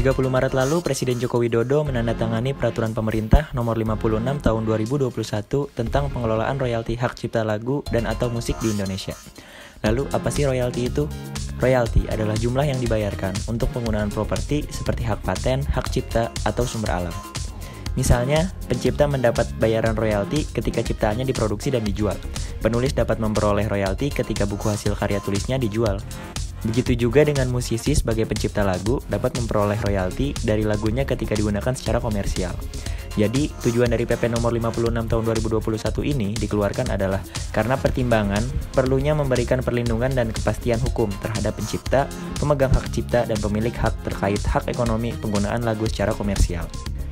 30 Maret lalu, Presiden Joko Widodo menandatangani Peraturan Pemerintah Nomor 56 Tahun 2021 tentang pengelolaan royalti hak cipta lagu dan atau musik di Indonesia. Lalu, apa sih royalti itu? Royalti adalah jumlah yang dibayarkan untuk penggunaan properti seperti hak paten, hak cipta, atau sumber alam. Misalnya, pencipta mendapat bayaran royalti ketika ciptaannya diproduksi dan dijual. Penulis dapat memperoleh royalti ketika buku hasil karya tulisnya dijual. Begitu juga dengan musisi sebagai pencipta lagu dapat memperoleh royalti dari lagunya ketika digunakan secara komersial. Jadi, tujuan dari PP nomor 56 tahun 2021 ini dikeluarkan adalah karena pertimbangan perlunya memberikan perlindungan dan kepastian hukum terhadap pencipta, pemegang hak cipta, dan pemilik hak terkait hak ekonomi penggunaan lagu secara komersial.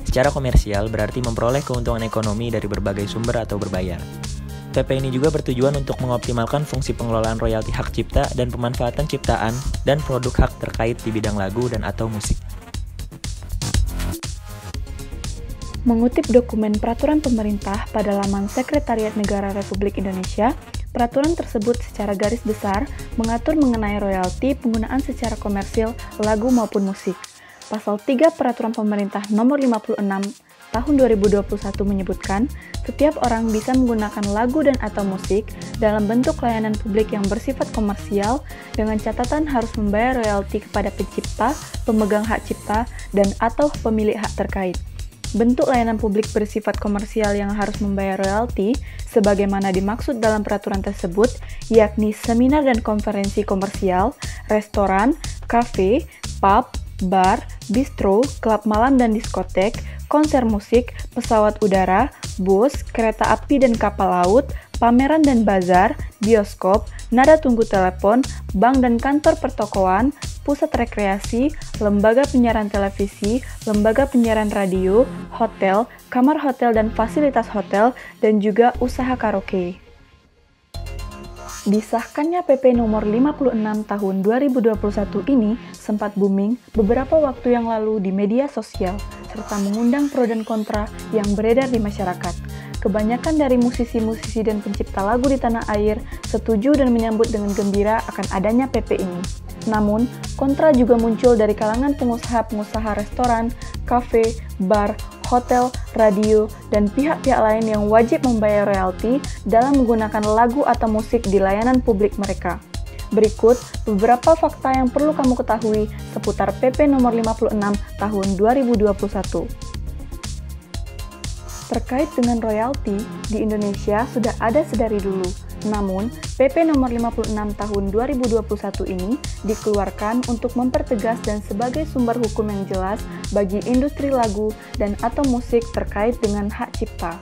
Secara komersial berarti memperoleh keuntungan ekonomi dari berbagai sumber atau berbayar. PP ini juga bertujuan untuk mengoptimalkan fungsi pengelolaan royalti hak cipta dan pemanfaatan ciptaan dan produk hak terkait di bidang lagu dan atau musik. Mengutip dokumen Peraturan Pemerintah pada laman Sekretariat Negara Republik Indonesia, peraturan tersebut secara garis besar mengatur mengenai royalti penggunaan secara komersil lagu maupun musik. Pasal 3 Peraturan Pemerintah Nomor 56 Tahun 2021 menyebutkan, setiap orang bisa menggunakan lagu dan atau musik dalam bentuk layanan publik yang bersifat komersial dengan catatan harus membayar royalti kepada pencipta, pemegang hak cipta, dan atau pemilik hak terkait. Bentuk layanan publik bersifat komersial yang harus membayar royalti, sebagaimana dimaksud dalam peraturan tersebut, yakni seminar dan konferensi komersial, restoran, kafe, pub, bar, bistro, klub malam dan diskotek, konser musik, pesawat udara, bus, kereta api dan kapal laut, pameran dan bazar, bioskop, nada tunggu telepon, bank dan kantor pertokoan, pusat rekreasi, lembaga penyiaran televisi, lembaga penyiaran radio, hotel, kamar hotel dan fasilitas hotel, dan juga usaha karaoke. Disahkannya PP nomor 56 tahun 2021 ini sempat booming beberapa waktu yang lalu di media sosial, serta mengundang pro dan kontra yang beredar di masyarakat. Kebanyakan dari musisi-musisi dan pencipta lagu di tanah air setuju dan menyambut dengan gembira akan adanya PP ini. Namun, kontra juga muncul dari kalangan pengusaha-pengusaha restoran, kafe, bar, hotel, radio, dan pihak-pihak lain yang wajib membayar royalti dalam menggunakan lagu atau musik di layanan publik mereka. Berikut beberapa fakta yang perlu kamu ketahui seputar PP nomor 56 tahun 2021. Terkait dengan royalti, di Indonesia sudah ada sedari dulu. Namun, PP nomor 56 tahun 2021 ini dikeluarkan untuk mempertegas dan sebagai sumber hukum yang jelas bagi industri lagu dan atau musik terkait dengan hak cipta.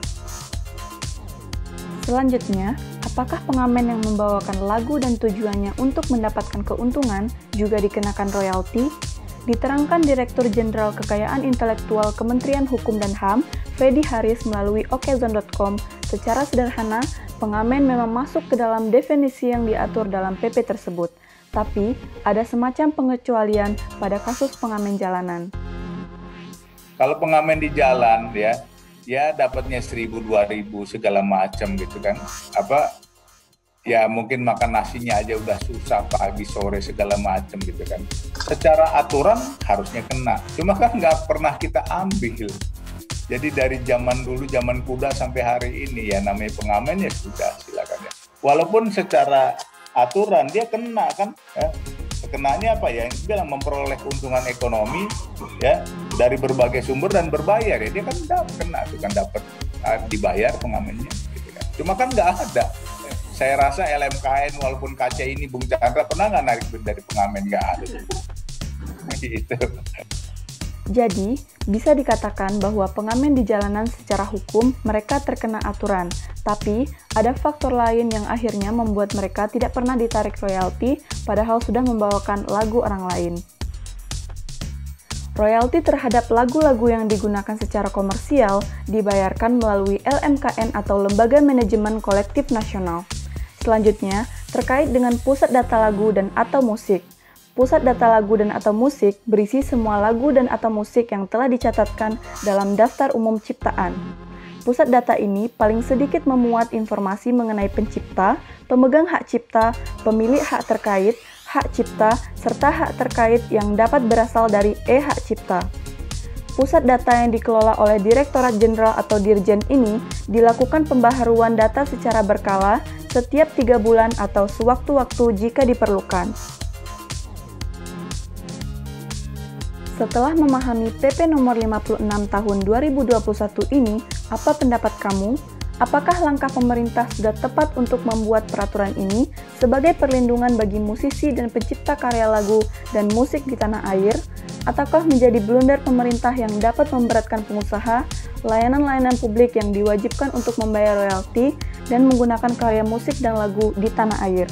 Selanjutnya, apakah pengamen yang membawakan lagu dan tujuannya untuk mendapatkan keuntungan juga dikenakan royalti? Diterangkan Direktur Jenderal Kekayaan Intelektual Kementerian Hukum dan HAM, Fedi Haris melalui okezon.com, secara sederhana, pengamen memang masuk ke dalam definisi yang diatur dalam PP tersebut. Tapi, ada semacam pengecualian pada kasus pengamen jalanan. Kalau pengamen di jalan, ya dapatnya 1.000, 2.000 segala macam gitu kan. Ya mungkin makan nasinya aja udah susah pagi sore segala macam gitu kan. Secara aturan harusnya kena, cuma kan nggak pernah kita ambil. Jadi dari zaman dulu, zaman kuda sampai hari ini ya namanya pengamen ya sudah silakan ya. Walaupun secara aturan dia kena kan, ya. Kenanya apa ya? Yang bilang memperoleh keuntungan ekonomi ya dari berbagai sumber dan berbayar ya, dia kan kena tuh kan dapat dibayar pengamennya. Gitu kan. Cuma kan nggak ada. Saya rasa LMKN walaupun kaca ini Bung Chandra pernah nggak narik duit dari pengamen, nggak ada. Gitu. Jadi, bisa dikatakan bahwa pengamen di jalanan secara hukum mereka terkena aturan, tapi ada faktor lain yang akhirnya membuat mereka tidak pernah ditarik royalti padahal sudah membawakan lagu orang lain. Royalti terhadap lagu-lagu yang digunakan secara komersial dibayarkan melalui LMKN atau Lembaga Manajemen Kolektif Nasional. Selanjutnya, terkait dengan pusat data lagu dan atau musik. Pusat data lagu dan atau musik berisi semua lagu dan atau musik yang telah dicatatkan dalam daftar umum ciptaan. Pusat data ini paling sedikit memuat informasi mengenai pencipta, pemegang hak cipta, pemilik hak terkait, hak cipta, serta hak terkait yang dapat berasal dari hak cipta. Pusat data yang dikelola oleh Direktorat Jenderal atau Dirjen ini dilakukan pembaharuan data secara berkala setiap 3 bulan atau sewaktu-waktu jika diperlukan. Setelah memahami PP nomor 56 tahun 2021 ini, apa pendapat kamu? Apakah langkah pemerintah sudah tepat untuk membuat peraturan ini sebagai perlindungan bagi musisi dan pencipta karya lagu dan musik di tanah air? Ataukah menjadi blunder pemerintah yang dapat memberatkan pengusaha, layanan-layanan publik yang diwajibkan untuk membayar royalti dan menggunakan karya musik dan lagu di tanah air?